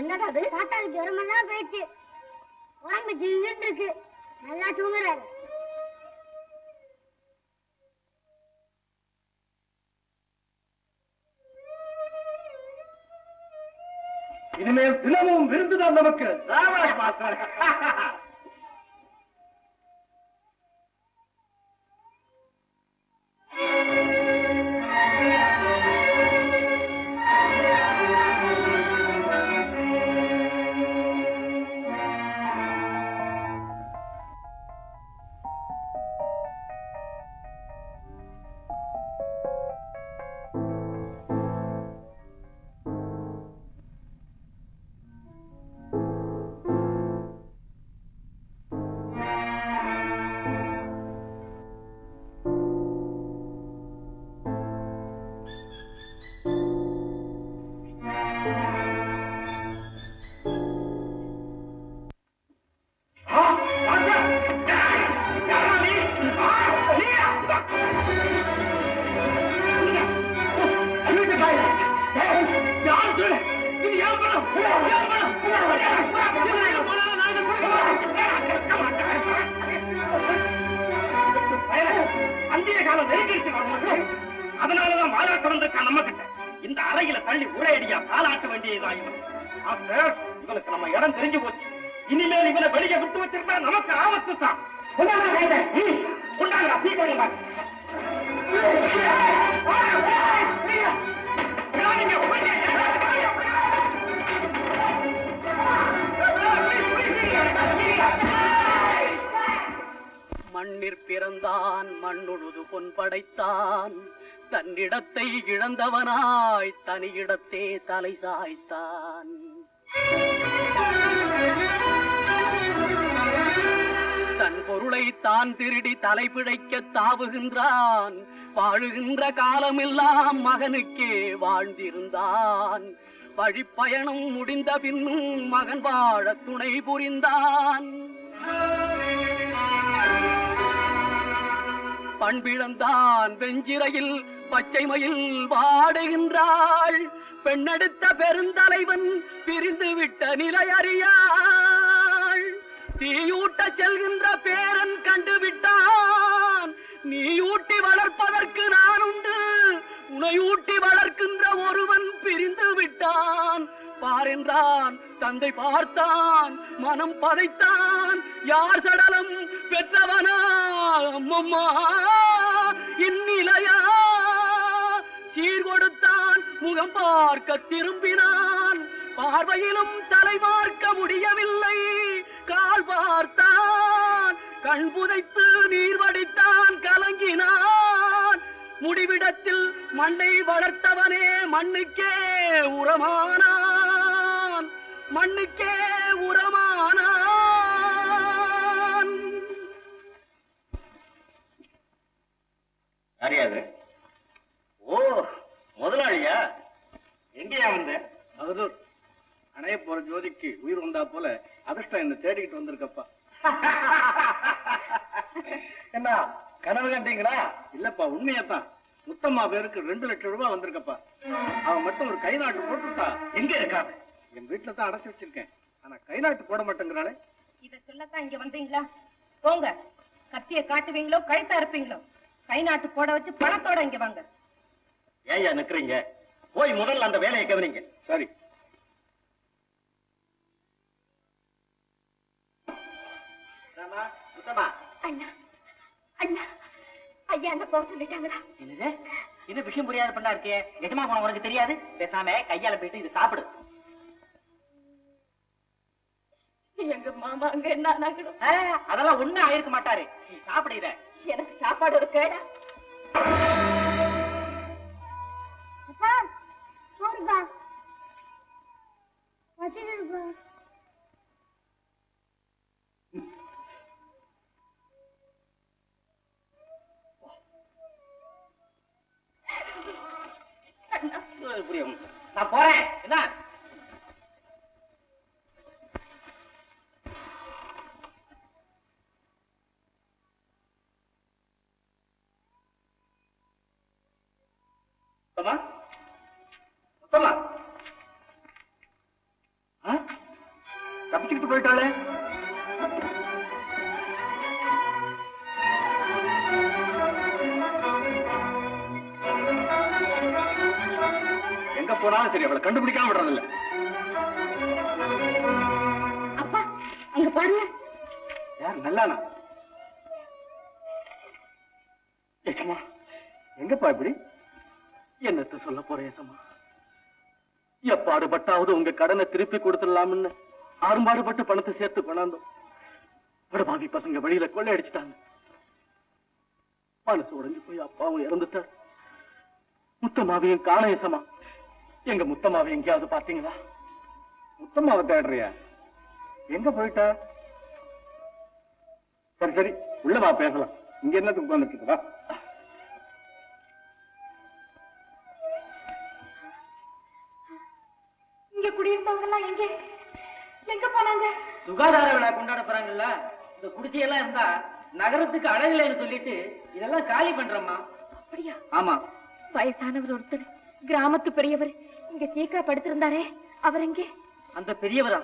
என்னடா அது? தாத்தாக்கு ஜுரமெல்லாம் போயிடுச்சு, உடம்பு ஜில்லுன்னு இருக்கு, நல்லா தூங்குறாரு. இனிமேல் தினமும் விருந்துதான் நமக்கு. அதனாலதான் மாறாட்டம் வந்திருக்கா நம்ம கிட்ட. இந்த அறையில தள்ளி உரையடியா பாலாட்ட வேண்டியதுதான் இவனுக்கு நம்ம இடம் தெரிஞ்சு போச்சு. இனிமேல் இவனை வெளியே விட்டு வச்சிருந்தா நமக்கு ஆபத்து தான். மண்ணிற் பிறந்தான், மண்ணுழுது பொன் படைத்தான், தன்னிடத்தை இழந்தவனாய் தனியிடத்தே தலை சாய்த்தான். தன் பொருளை தான் திருடி தலை பிழைக்க தாவுகின்றான். வாழுகின்ற காலமெல்லாம் மகனுக்கே வாழ்ந்திருந்தான். வழிப்பயணம் முடிந்த பின்னும் மகன் வாழ துணை புரிந்தான். பண்பிழந்தான் வெஞ்சிரையில் பச்சை மயில் வாடுகின்றாள். பெண்ணெடுத்த பெருந்தலைவன் பிரிந்து விட்ட நிலை அறியாள். தீயூட்ட செல்கின்ற பேரன் கண்டுவிட்டான். நீயூட்டி வளர்ப்பதற்கு நான் உண்டு, உனையூட்டி வளர்க்கின்ற ஒருவன் பிரிந்து விட்டான். பாரென்றான், தந்தை பார்த்தான், மனம் பதைத்தான். யார் சடலம் பெற்றவனா அம்மம்மா இந்நிலையா? சீர் கொடுத்தான், முகம் பார்க்க திரும்பினான். பார்வையிலும் தலை பார்க்க முடியவில்லை. கால் பார்த்தான், கண் புதைத்து நீர் வடித்தான், கலங்கினான். முடிவிடத்தில் மண்ணை வளர்த்தவனே மண்ணுக்கே உரமானான், மண்ணுக்கே உரமானான். அறியாது. ஓ, முதலாளியா? எங்கேயா வந்த? அவதூர் அணைய போற ஜோதிக்கு உயிர் வந்தா போல அதிர்ஷ்டம் என்ன தேடிக்கிட்டு வந்திருக்கப்பா. என்ன கனவு கண்டீங்களா? இல்லப்பா, உண்மையத்தான். முத்தம்மா பேருக்கு 2 லட்சம் ரூபாய் வந்திருக்கப்பா. அவன் மட்டும் ஒரு கை நாட்டு போட்டுட்டா. எங்க இருக்காங்க? என் வீட்டுல தான் அடைச்சு வச்சிருக்கேன். ஆனா கை நாட்டு போட மாட்டேங்கிறாளே. இத சொல்லத்தான் இங்க வந்தீங்களா? போங்க, கத்திய காட்டுவீங்களோ கழுத்தா இருப்பீங்களோ? கை நாட்டு போட வச்சு பணத்தோட இங்க வாங்க. ஏயா நிக்கிறீங்க? போய் முதல்ல அந்த வேலையை கவனிங்க. சரி. அண்ணா, அண்ணா, ஐயா என்ன போக சொல்லிட்டாங்களா? என்னது? இது விஷயம் புரியாத பண்ணா இருக்கே. எஜமா போன உனக்கு தெரியாது? பேசாம கையால போயிட்டு இது சாப்பிடு. எங்க மாமா அங்க என்ன ஆனாங்களும்? அதெல்லாம் ஒண்ணும் ஆயிருக்க மாட்டாரு. நீ சாப்பிடு இத. எனக்கு சாப்பாடு ஒரு கேடா? அப்பா, சோறுப்பா, வச்சிருப்பா. புரியும். நான் போறேன். என்ன முத்தம்மா? முத்தம்மா? தப்பிச்சுட்டு போயிட்டாளே. எங்க போனாலும் சரி அவளை கண்டுபிடிக்காம விடுறதில்ல. அப்பா அங்க பாருங்க. யார் நல்லானா? ஏசம்மா எங்கப்பா இப்படி? என்னத்த சொல்ல போறேன் ஏசம்மா? எப்பாடுபட்டாவது உங்க கடனை திருப்பி கொடுத்துடலாம்னு ஆறுபாடுபட்டு பணத்தை சேர்த்து கொண்டாந்தோம். படுபாவி பசங்க வழியில கொள்ளையடிச்சிட்டாங்க. மனசு உடைஞ்சு போய் அப்பாவும் இறந்துட்டார். முத்தம்மாவையும் காண ஏசம்மா. எங்க முத்தம்மாவை எங்கேயாவது பாத்தீங்களா? முத்தம்மாவை தேடுறியா? எங்க போயிட்டா? சரி சரி உள்ளவா பேசலாம். இங்க என்னத்துக்கு உட்கார்ந்துட்டு இருக்கா? இங்க குடியிருந்தவங்க எல்லாம் எங்க போனாங்க? சுகாதார விழா கொண்டாட போறாங்கல்ல, இந்த குடிசையெல்லாம் இருந்தா நகரத்துக்கு அழகில்லைன்னு சொல்லிட்டு இதெல்லாம் காலி பண்றோம்மா. அப்படியா? ஆமா. வயசானவர் ஒருத்தர், கிராமத்து பெரியவர் இங்க சீக்கா படுத்திருந்தாரே, அவர் எங்கே? அந்த பெரியவரா?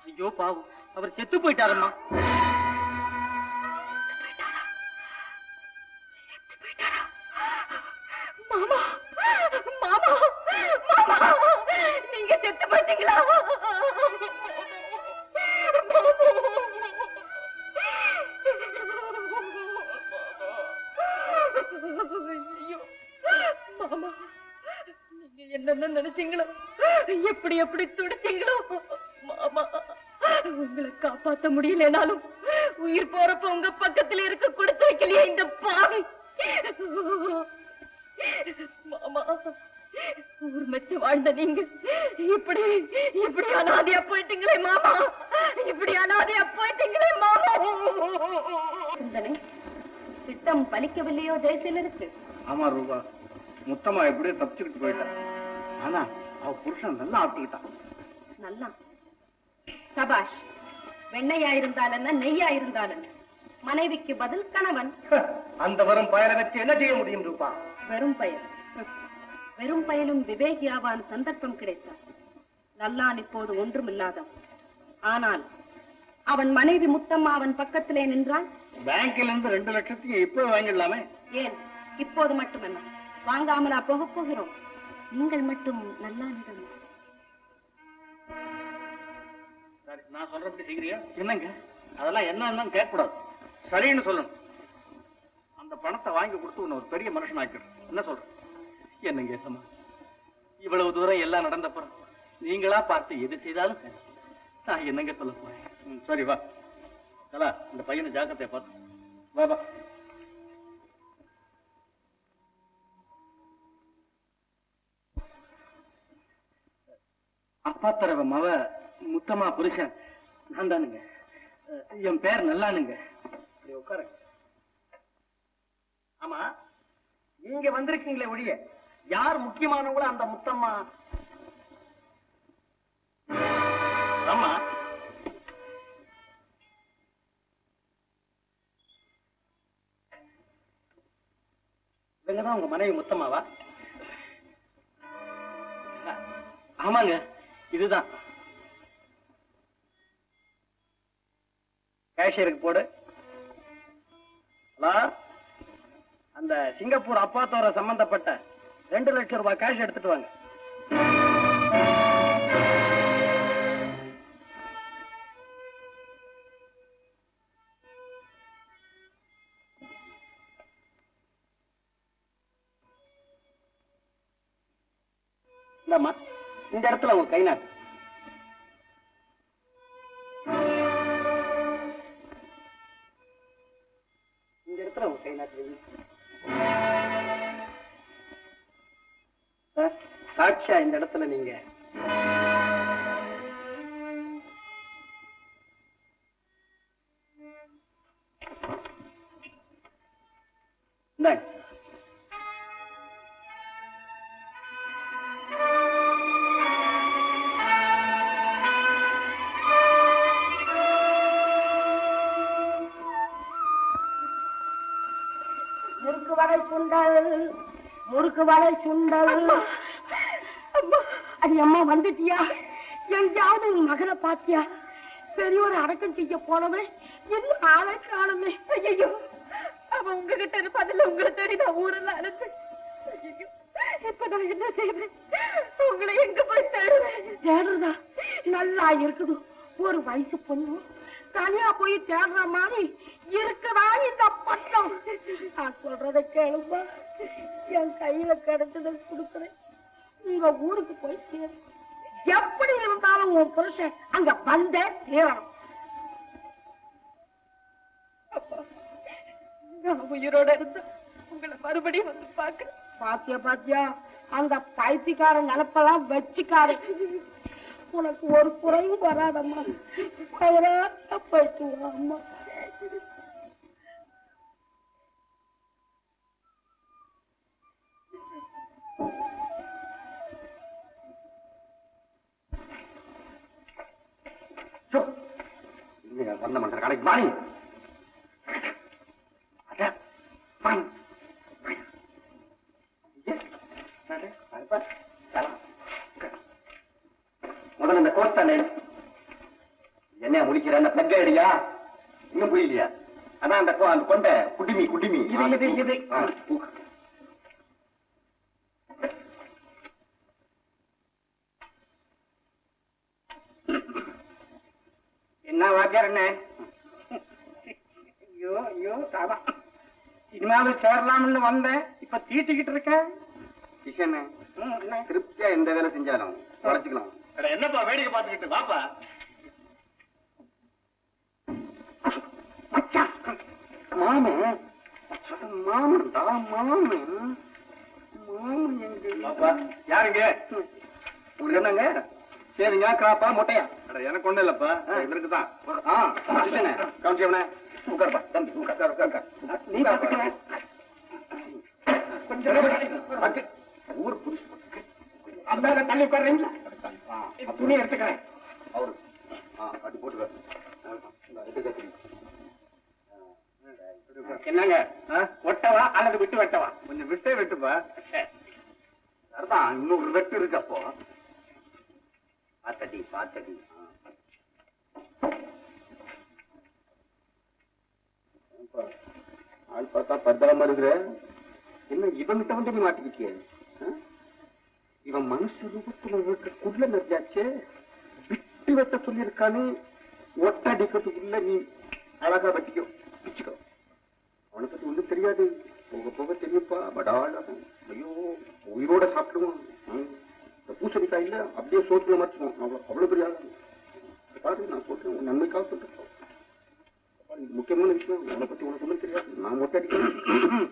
ஐயோ பாவம், அவர் செத்து போயிட்டாரம்மா. மாமா மாமா மாமா, நீங்க செத்து போயிட்டீங்களா? ஐயோ மாமா, நீங்க என்னென்ன நினைச்சீங்களோ, எப்படி எப்படி துடிச்சீங்களோ மாமா. உங்களை காப்பாத்த முடியலனாலும் உயிர் போறப்ப உங்க பக்கத்துல இருக்க கொடுத்து வைக்கலையே இந்த பாவி மாமா. ஊர் மெச்சு வாழ்ந்த நீங்க இப்படி இப்படி அனாதையா போயிட்டீங்களே மாமா, இப்படி அனாதையா போயிட்டீங்களே மாமா. சிந்தனை திட்டம் பலிக்கவில்லையோ ஜெயசீலருக்கு? ஆமா ரூபா, முத்தமா எப்படியே தப்பிச்சுக்கிட்டு போயிட்டா. ஆனா அவ புருஷன் நல்லா ஆட்டுக்கிட்டான். நல்லா சபாஷ். வெண்ணையா இருந்தால் என்ன, நெய்யா இருந்தால் என்ன, மனைவிக்கு பதில் கணவன். அந்த வரும் பயனை வச்சு என்ன செய்ய முடியும் ரூபா? வெறும் பயல். வெறும் பயலும் விவேகியாவான் சந்தர்ப்பம் கிடைத்தான். நல்லான் இப்போது ஒன்றுமில்லாதவன். ஆனால் அவன் மனைவி முத்தம்மா அவன் பக்கத்திலே நின்றான். பேங்க்ல இருந்து 2 லட்சத்துக்கு இப்போ வாங்கிடலாமே. ஏன் இப்போது மட்டுமல்ல, வாங்காமலா போக போகிறோம்? நீங்கள் மட்டும் நல்லானிடம். சரி, நான் சொல்றபடி செய்கிறியா? என்னங்க அதெல்லாம் என்னன்னு கேட்கக்கூடாது, சரின்னு சொல்லணும். அந்த பணத்தை வாங்கி கொடுத்து உன்னை ஒரு பெரிய மனுஷன் ஆக்கிடும். என்ன சொல்ற? என்னங்க ஏசம்மா, இவ்வளவு தூரம் எல்லாம் நடந்தப்புறம் நீங்களா பார்த்து எது செய்தாலும் சரி, நான் என்னங்க சொல்ல போறேன்? சரி வா கலா, இந்த பையனை ஜாக்கிரதையை பார்த்து வா வா. அப்பா தரவ மவ முத்தமா புருஷன் நான் தானுங்க. என் பேர் நல்லானுங்க. உட்கார. ஆமா, நீங்க வந்திருக்கீங்களே ஒழிய யார் முக்கியமானவங்களோ அந்த முத்தம்மா? ஆமா, இவங்கதான் உங்க மனைவி முத்தம்மாவா? ஆமாங்க, இதுதான். கேஷியருக்கு போடு. ஹலோ, அந்த சிங்கப்பூர் அப்பாத்தோர சம்பந்தப்பட்ட 2 லட்சம் ரூபாய் கேஷ் எடுத்துட்டு வாங்க. இந்தம்மா, இந்த இடத்துல உங்க கை நாட்டு. இந்த இடத்துல உங்க கை நாட்டு. சாட்சியா இந்த இடத்துல நீங்க இந்தாங்க. முறுக்கு வடை சுண்டல், முறுக்கு வடை சுண்டல். அடி அம்மா வந்துட்டியா? எங்கேயாவது உன் மகனை பாத்தியா? பெரியவரை அடக்கம் செய்ய போனவன் இன்னும் ஆளை காணுமே. ஐயோ, அவன் உங்ககிட்ட இருப்பதில்ல, உங்களை தேடி நான் ஊரெல்லாம் அனுப்பேன். ஐயோ, இப்ப நான் என்ன செய்வேன்? உங்களை எங்க போய் தேடுவேன்? தேடுறதா? நல்லா இருக்குது. ஒரு வயசு பொண்ணு தனியா போய் தேடுற மாதிரி இருக்குதா இந்த பட்டம்? நான் சொல்றதை கேளுமா, என் கையில கிடைச்சதை கொடுக்குறேன். உங்க ஊருக்கு போய் சேரு. எப்படி இருந்தாலும் உன் புருஷன் அங்க வந்தே தீரணும். நான் உயிரோட இருந்த உங்களை மறுபடியும் வந்து பாக்குறேன். பாத்தியா பாத்தியா, அந்த பைத்தியக்காரன் நிலப்பெல்லாம் வச்சுக்காரு. உனக்கு ஒரு குறையும் வராதம்மா. அவரா போயிட்டு வா அம்மா. வந்த மனுஷன் கடைக்கு வாணி முதல்ல இந்த கோஸ்டானே என்ன முடிக்கிற அந்த பிளக் ஐடியா இன்னும் புரியலையா? அதான் அந்த கொண்ட குடிமி குடிமி என்ன வாத்தியார் என்ன? ஐயோ ஐயோ சாதா, சினிமாவில் சேரலாம்னு வந்தேன், இப்ப தீட்டிக்கிட்டு இருக்கேன். கிஷன் திருப்தியா எந்த வேலை செஞ்சாலும் குறைச்சிக்கலாம். என்னப்பா வேடிக்கை பார்த்துக்கிட்டு வாப்பா. மாமன் மாமன்டா மாமன் மாமன் எங்க யாருங்க? உங்களுக்கு என்னங்க? சரிங்க, கிராப்பா மொட்டையா? எனக்கு ஒண்ணு இல்லப்பா, இவருக்குதான். கவனிச்சவனே உட்காருப்பா தம்பி, உட்கார் உட்கார். நீ பாத்துக்க. கொஞ்சம் ஊர் புதுசு அந்த தள்ளி உட்கார்றீங்களா? துணி எடுத்துக்கிறேன். அவரு அப்படி போட்டுக்காரு. என்னங்க, ஒட்டவா அல்லது விட்டு வெட்டவா? கொஞ்சம் விட்டே வெட்டுப்பா. சரிதான், இன்னொரு வெட்டு இருக்கு. அப்போ பாத்தடி பாத்தடி. ஆள் பார்த்தா பத்திரமா இருக்கிற. என்ன இவன்கிட்ட வந்து நீ மாட்டிக்கிட்டிய? இவன் மனுஷ ரூபத்துல இருக்கக்குள்ள நிறையாச்சே. விட்டு வெட்ட சொல்லியிருக்கானே, ஒட்ட அடிக்கிறதுக்குள்ள நீ அழகா வெட்டிக்கோ, பிச்சுக்கோ. அவனை பத்தி ஒண்ணும் தெரியாது, போக போக தெரியுப்பா. படால ஐயோ, உயிரோட சாப்பிடுவான். இந்த பூசணிக்காய் இல்ல அப்படியே சோத்துல மறைச்சுவோம். அவ்வளவு பெரிய ஆளு. நான் சொல்றேன், நன்மைக்காக சொல்றேன். முக்கியமான விஷயம், அவனை பத்தி உனக்கு ஒண்ணும் தெரியாது. நான் ஒட்ட அடிக்கிறேன்.